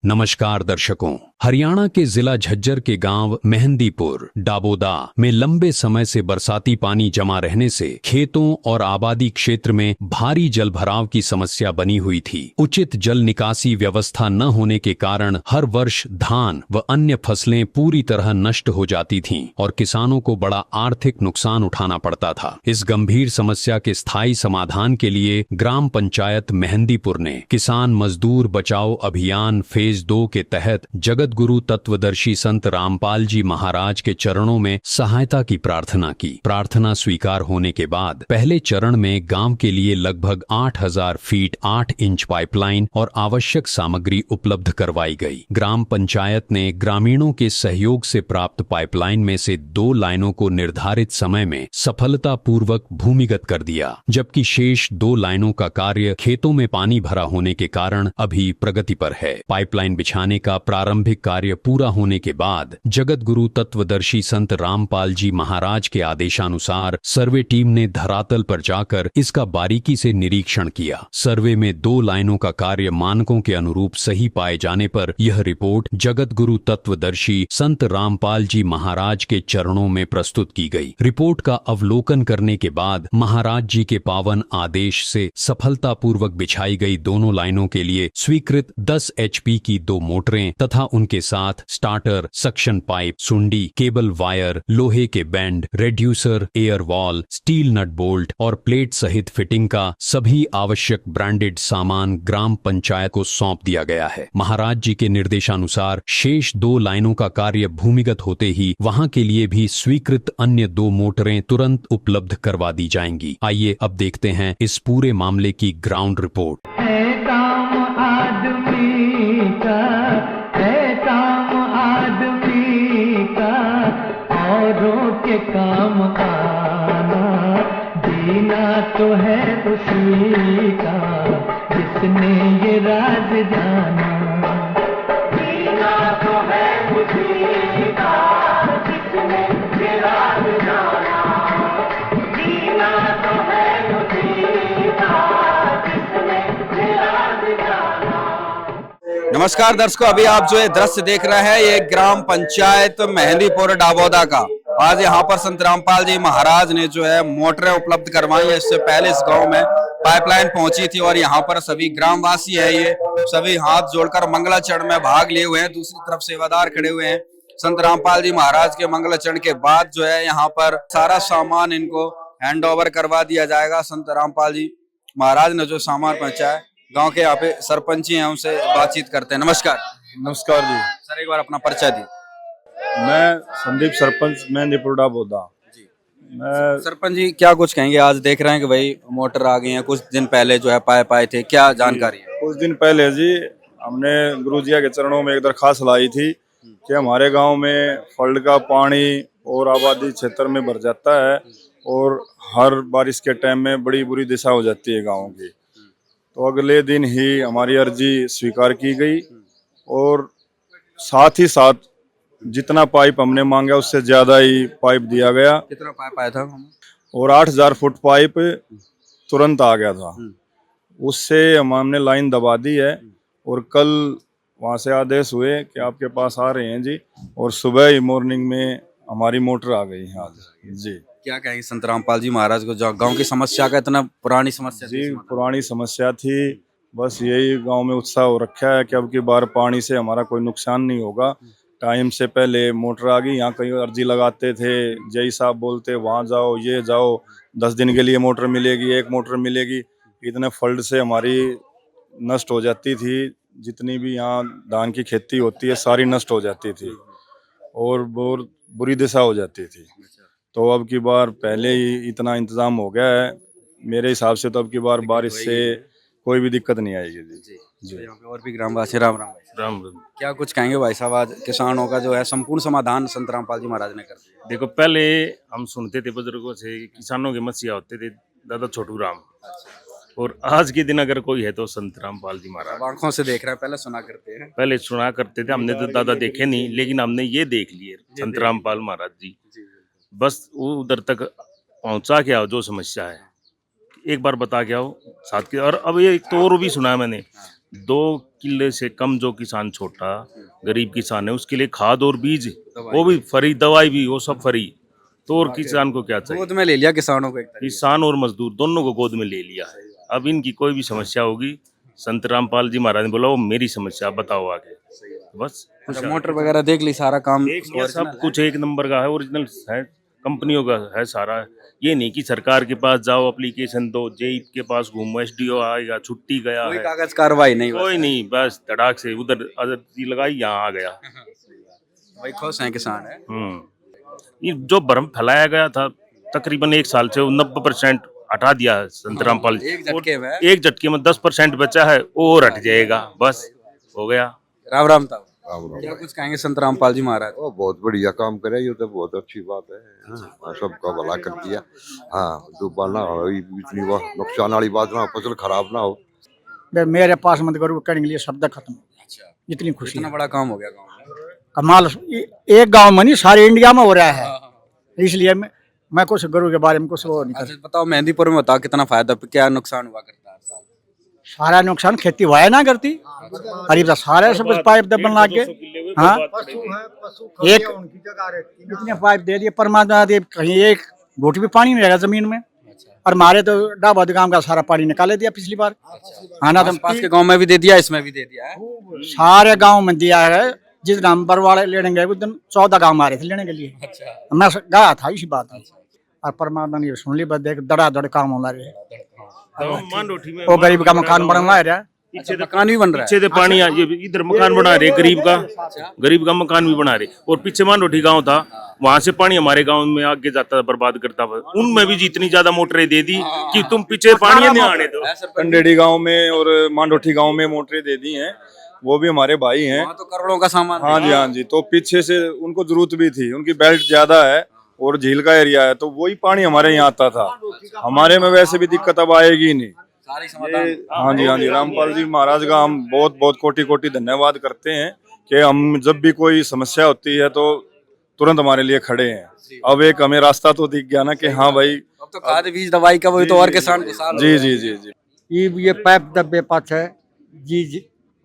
नमस्कार दर्शकों। हरियाणा के जिला झज्जर के गांव मेहंदीपुर डाबोदा में लंबे समय से बरसाती पानी जमा रहने से खेतों और आबादी क्षेत्र में भारी जलभराव की समस्या बनी हुई थी। उचित जल निकासी व्यवस्था न होने के कारण हर वर्ष धान व अन्य फसलें पूरी तरह नष्ट हो जाती थीं और किसानों को बड़ा आर्थिक नुकसान उठाना पड़ता था। इस गंभीर समस्या के स्थायी समाधान के लिए ग्राम पंचायत मेहंदीपुर ने किसान मजदूर बचाओ अभियान फेज 2 के तहत जगत गुरु तत्वदर्शी संत रामपाल जी महाराज के चरणों में सहायता की प्रार्थना की। प्रार्थना स्वीकार होने के बाद पहले चरण में गांव के लिए लगभग 8000 फीट 8 इंच पाइपलाइन और आवश्यक सामग्री उपलब्ध करवाई गई। ग्राम पंचायत ने ग्रामीणों के सहयोग से प्राप्त पाइपलाइन में से 2 लाइनों को निर्धारित समय में सफलतापूर्वक भूमिगत कर दिया, जबकि शेष 2 लाइनों का कार्य खेतों में पानी भरा होने के कारण अभी प्रगति पर है। पाइपलाइन बिछाने का प्रारंभिक कार्य पूरा होने के बाद जगत गुरु तत्वदर्शी संत रामपाल जी महाराज के आदेशानुसार सर्वे टीम ने धरातल पर जाकर इसका बारीकी से निरीक्षण किया। सर्वे में 2 लाइनों का कार्य मानकों के अनुरूप सही पाए जाने पर यह रिपोर्ट जगत गुरु तत्वदर्शी संत रामपाल जी महाराज के चरणों में प्रस्तुत की गई। रिपोर्ट का अवलोकन करने के बाद महाराज जी के पावन आदेश से सफलतापूर्वक बिछाई गई दोनों लाइनों के लिए स्वीकृत 10 HP की 2 मोटरें तथा उनके साथ स्टार्टर, सक्शन पाइप, सुंडी, केबल वायर, लोहे के band, reducer, air valve, steel nut bolt और प्लेट सहित फिटिंग का सभी आवश्यक ब्रांडेड सामान ग्राम पंचायत को सौंप दिया गया है। महाराज जी के निर्देशानुसार शेष 2 लाइनों का कार्य भूमिगत होते ही वहां के लिए भी स्वीकृत अन्य 2 मोटरें तुरंत उपलब्ध करवा दी जाएंगी। आइए अब देखते हैं इस पूरे मामले की ग्राउंड रिपोर्ट। के काम आना जीना तो है उसी का जिसने ये राज जाना। जीना तो है उसी का जिसने ये राज जाना। जीना तो है उसी का जिसने ये राज जाना। नमस्कार दर्शकों, अभी आप जो ये दृश्य देख रहे हैं ये ग्राम पंचायत मेहंदीपुर डाबोदा का। आज यहाँ पर संत रामपाल जी महाराज ने जो है मोटरें उपलब्ध करवाई है। इससे पहले इस गांव में पाइपलाइन पहुंची थी और यहाँ पर सभी ग्रामवासी है ये सभी हाथ जोड़कर मंगलाचरण में भाग लिए हुए हैं। दूसरी तरफ सेवादार खड़े हुए हैं। संत रामपाल जी महाराज के मंगलाचरण के बाद जो है यहाँ पर सारा सामान इनको हैंड ओवर करवा दिया जाएगा। संत रामपाल जी महाराज ने जो सामान पहुंचा है, गाँव के यहाँ पे सरपंच हैं, उनसे बातचीत करते हैं। नमस्कार। नमस्कार जी। सर एक बार अपना परिचय दी। मैं संदीप सरपंच मेहंदीपुर डाबोदा जी। मैं सरपंच जी क्या कुछ कहेंगे? आज देख रहे हैं कि भाई मोटर आ गई है, कुछ दिन पहले जो है पाइप आए थे, क्या जानकारी है? कुछ दिन पहले जी हमने गुरुजिया के चरणों में एक दरखास्त लाई थी कि हमारे गांव में फ्लड का पानी और आबादी क्षेत्र में भर जाता है और हर बारिश के टाइम में बड़ी बुरी दिशा हो जाती है गाँव की। तो अगले दिन ही हमारी अर्जी स्वीकार की गई और साथ ही साथ जितना पाइप हमने मांगा उससे ज्यादा ही पाइप दिया गया। कितना पाइप आया था? और 8000 फुट पाइप तुरंत आ गया था। उससे हमने लाइन दबा दी है और कल वहां से आदेश हुए कि आपके पास आ रहे हैं जी, और सुबह ही मॉर्निंग में हमारी मोटर आ गई है आज जी। क्या कहेंगे संत रामपाल जी महाराज को? गांव की समस्या का इतना पुरानी समस्या जी, पुरानी समस्या थी। बस यही गांव में उत्साह हो रखा है कि अब की बार पानी से हमारा कोई नुकसान नहीं होगा। टाइम से पहले मोटर आ गई। यहाँ कहीं अर्जी लगाते थे, जय साहब बोलते वहाँ जाओ ये जाओ, 10 दिन के लिए मोटर मिलेगी, 1 मोटर मिलेगी। इतने फ्लड से हमारी नष्ट हो जाती थी। जितनी भी यहाँ धान की खेती होती है सारी नष्ट हो जाती थी और बहुत बुरी दिशा हो जाती थी। तो अब की बार पहले ही इतना इंतजाम हो गया है। मेरे हिसाब से तो अब की बार बारिश से कोई भी दिक्कत नहीं आएगी जी। जी। और भी ग्रामवासी राम राम राम। क्या कुछ कहेंगे भाई साहब? आज किसानों का जो है संपूर्ण समाधान संत रामपाल जी महाराज ने कर दिया। देखो, पहले हम सुनते थे बुजुर्गों से किसानों की मसीहा होते थे दादा छोटू राम, और आज के दिन अगर कोई है तो संत रामपाल जी महाराज। आंखों से देख रहे हैं, पहले सुना करते हैं। पहले सुना करते थे, हमने तो दादा देखे नहीं, लेकिन हमने ये देख लिए संत रामपाल महाराज जी। बस वो उधर तक पहुंचा के आओ जो समस्या है, एक बार बता के आओ साथ के। और अब ये एक तो और भी सुना है मैंने 2 किले से कम जो किसान छोटा गरीब किसान है उसके लिए खाद और बीज वो भी फ्री, दवाई भी वो सब फ्री। तो और किसान को क्या चाहिए? गोद में ले लिया किसानों को एक तरीके किसान और मजदूर दोनों को गोद में ले लिया है। अब इनकी कोई भी समस्या होगी, संत रामपाल जी महाराज ने बोला वो मेरी समस्या बताओ आगे, बस। से। अच्छा, मोटर वगैरह देख ली, सारा काम देख लिया, सब कुछ एक नंबर का है, ओरिजिनल है, कंपनियों का है सारा। ये नहीं कि सरकार के पास जाओ एप्लीकेशन दो, जेई के पास घूमो, एसडीओ आएगा छुट्टी गया कोई है, कागज कार्रवाई नहीं हुआ। कोई नहीं, बस धड़ाक से उधर अर्जी लगाई यहाँ आ गया। भाई खुश हैं किसान है। ये जो भ्रम फैलाया गया था तकरीबन 1 साल से 90% हटा दिया है संत रामपाल जी। एक झटके में। एक झटके में 10% बचा है, वो और हट जाएगा, बस हो गया। राम राम था। राम राम। क्या कुछ कहेंगे संत रामपाल जी महाराज? वो बहुत बढ़िया काम करे, ये तो बहुत अच्छी बात है। हाँ, सबका भला कर दिया। हाँ, डूबा ना हो, इतनी नुकसान वाली बात ना हो, फसल खराब ना हो। मेरे पास मत करो करने के लिए शब्द खत्म। अच्छा, इतनी खुशी इतना है। बड़ा काम हो गया गाँव में। कमाल एक गांव में नहीं सारे इंडिया में हो रहा है। इसलिए मैं कुछ गुरु के बारे में कुछ वो नहीं कर। अच्छा बताओ, मेहंदीपुर में बताओ कितना फायदा, क्या नुकसान हुआ करता है हर साल? सारा नुकसान खेती वाया ना करती, अरे सारे सब कुछ पाइप दबन ला के। हाँ, एक इतने पाइप दे दिए परमात्मा दे, कहीं एक घूंट भी पानी नहीं रहेगा जमीन में। और मारे तो डाबाद गांव का सारा पानी निकाले दिया पिछली बार। हाँ ना, पास के गांव में भी दे दिया, इसमें भी दे दिया है। सारे गांव में दिया है। जिस नंबर वाले लेने गए उस दिन 14 गांव मारे थे लेने के लिए। अच्छा, मैं गया था इसी बात में। और परमात्मा ने सुन ली, बस देख दड़ा दड़ काम हो रहे। वो गरीब का मकान बनवा रहा है। अच्छा, मकान भी बन रहा है। पीछे से पानी ये इधर मकान बना रहे गरीब का मकान भी बना रहे। और पीछे मानरोठी गांव था, वहां से पानी हमारे गांव में आगे जाता था, बर्बाद करता था। उनमें भी जितनी ज्यादा मोटरें दे दी कि तुम पीछे पानी नहीं आने दो। कंडेड़ी गांव में और मांडोठी गांव में मोटरें दे दी हैं, वो भी हमारे भाई हैं। वहाँ तो करोड़ों का सामान। हाँ जी, हाँ जी। तो पीछे से उनको जरूरत भी थी, उनकी बेल्ट ज्यादा है और झील का एरिया है, तो वही पानी हमारे यहाँ आता था। हमारे में वैसे भी दिक्कत अब आएगी नहीं। सारी समाधान। हाँ जी, हाँ जी। रामपाल जी महाराज का हम बहुत बहुत कोटि कोटि धन्यवाद करते हैं कि हम जब भी कोई समस्या होती है तो तुरंत हमारे लिए खड़े हैं। अब एक हमें रास्ता तो दिख गया ना कि हाँ भाई, अब तो खाद बीज दवाई का वही तो और किसान खुशहाल हो जी गए। जी जी जी। ये पाइप दबे पास है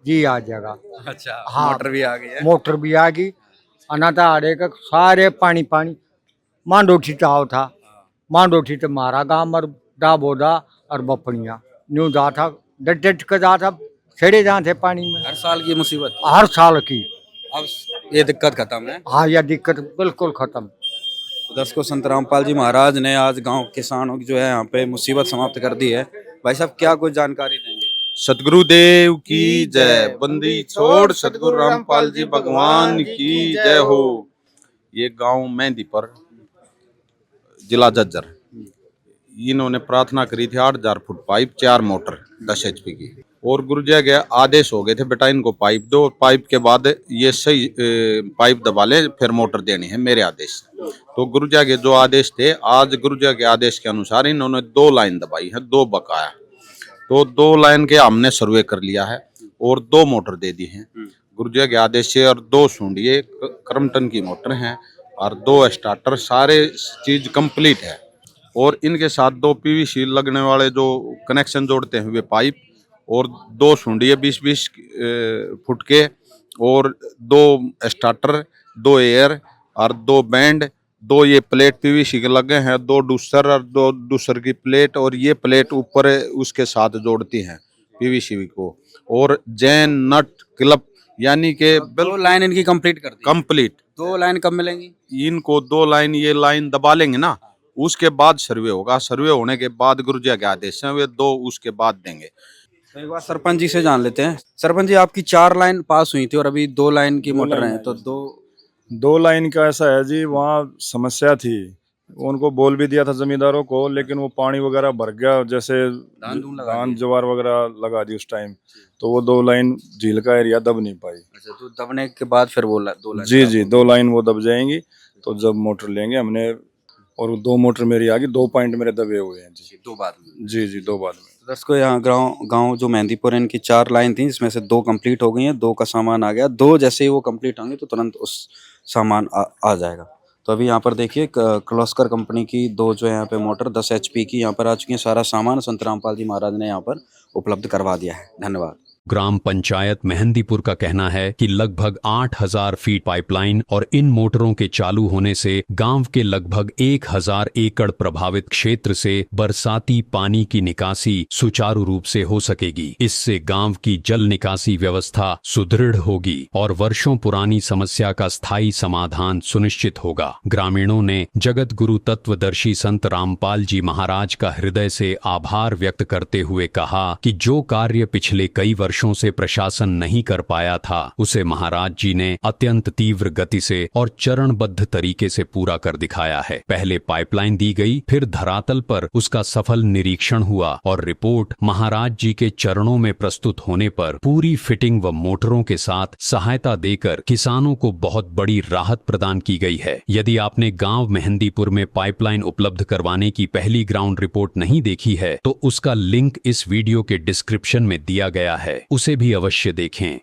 जी आ जाएगा। अच्छा, हाँ। मोटर भी आ गई है। मोटर भी आ गई, अनाथा आड़े का सारे पानी मांडोठी चाव था, मांडोठी तो मारा गांव मर डाबोदा और बपड़िया न्यू जा था, डट के जा था, छेड़े जा थे पानी में। हर साल की मुसीबत। हर साल की। अब ये दिक्कत खत्म है। हाँ, यह दिक्कत बिल्कुल खत्म। दर्शकों, संत रामपाल जी महाराज ने आज गांव किसानों की जो है यहाँ पे मुसीबत समाप्त कर दी है। भाई साहब, क्या कुछ जानकारी देंगे? सतगुरुदेव की जय। बंदी छोड़ सतगुरु रामपाल जी भगवान की जय हो। ये गांव मेहंदीपुर, जिला झज्जर, इन्होंने प्रार्थना करी थी 8000 फुट पाइप, 4 मोटर 10 HP की। और गुरुजी के आदेश हो गए थे, बेटा इनको पाइप दो, पाइप के बाद ये सही पाइप दबा ले, फिर मोटर देनी है, मेरे आदेश से। तो गुरुजी के जो आदेश थे, आज गुरुजी के आदेश के अनुसार इन्होंने 2 लाइन दबाई है, 2 बकाया। तो 2 लाइन के हमने सर्वे कर लिया है और 2 मोटर दे दी हैं गुरुजी के आदेश से। और 2 सूंढिए क्रमटन की मोटर हैं और 2 स्टार्टर, सारे चीज कंप्लीट है। और इनके साथ 2 PVC लगने वाले जो कनेक्शन जोड़ते हैं वे पाइप, और 2 सूंढिए 20-20 फुट के, और 2 स्टार्टर, 2 एयर और 2 बैंड, 2 ये प्लेट PVC के लगे हैं, 2 डूसर और 2 डूसर की प्लेट, और ये प्लेट ऊपर उसके साथ जोड़ती हैं PVC को। और जैन नट क्लब, यानी कि 2 लाइन इनकी कंप्लीट कर दी। कंप्लीट। 2 लाइन कब मिलेंगी? इनको 2 लाइन, ये लाइन दबा लेंगे ना, उसके बाद सर्वे होगा। सर्वे होने के बाद गुरुजी के आदेश हैं, वे 2 उसके बाद देंगे। तो एक बार सरपंच जी से जान लेते हैं। सरपंच जी, आपकी 4 लाइन पास हुई थी और अभी 2 लाइन की मोटर है, तो 2 लाइन का ऐसा है जी, वहाँ समस्या थी, उनको बोल भी दिया था जमींदारों को, लेकिन वो पानी वगैरह भर गया, जैसे धान ज्वार वगैरह लगा दी उस टाइम, तो वो 2 लाइन झील का एरिया दब नहीं पाई। अच्छा, तो दबने के बाद फिर वो 2 लाइन? जी जी, 2 लाइन वो दब जाएंगी। तो जब मोटर लेंगे हमने, और 2 मोटर मेरी आ गई, 2 पॉइंट मेरे दबे हुए हैं जी। 2 बाद में? जी जी, 2 बाद में। दर्शकों, यहाँ गांव जो मेहंदीपुर है, इनकी 4 लाइन थी, जिसमें से 2 कंप्लीट हो गई हैं, 2 का सामान आ गया। 2 जैसे ही वो कंप्लीट होंगे तो तुरंत उस सामान आ जाएगा। तो अभी यहाँ पर देखिए, क्लोस्कर कंपनी की 2 जो है यहाँ पे मोटर 10 HP की यहाँ पर आ चुकी है। सारा सामान संत रामपाल जी महाराज ने यहाँ पर उपलब्ध करवा दिया है। धन्यवाद। ग्राम पंचायत मेहंदीपुर का कहना है कि लगभग 8000 फीट पाइपलाइन और इन मोटरों के चालू होने से गांव के लगभग 1000 एकड़ प्रभावित क्षेत्र से बरसाती पानी की निकासी सुचारू रूप से हो सकेगी। इससे गांव की जल निकासी व्यवस्था सुदृढ़ होगी और वर्षों पुरानी समस्या का स्थायी समाधान सुनिश्चित होगा। ग्रामीणों ने जगत गुरु तत्वदर्शी संत रामपाल जी महाराज का हृदय से आभार व्यक्त करते हुए कहा कि जो कार्य पिछले कई वर्षों से प्रशासन नहीं कर पाया था उसे महाराज जी ने अत्यंत तीव्र गति से और चरणबद्ध तरीके से पूरा कर दिखाया है। पहले पाइपलाइन दी गई, फिर धरातल पर उसका सफल निरीक्षण हुआ और रिपोर्ट महाराज जी के चरणों में प्रस्तुत होने पर पूरी फिटिंग व मोटरों के साथ सहायता देकर किसानों को बहुत बड़ी राहत प्रदान की गई है। यदि आपने गांव मेहंदीपुर में पाइपलाइन उपलब्ध करवाने की पहली ग्राउंड रिपोर्ट नहीं देखी है तो उसका लिंक इस वीडियो के डिस्क्रिप्शन में दिया गया है, उसे भी अवश्य देखें।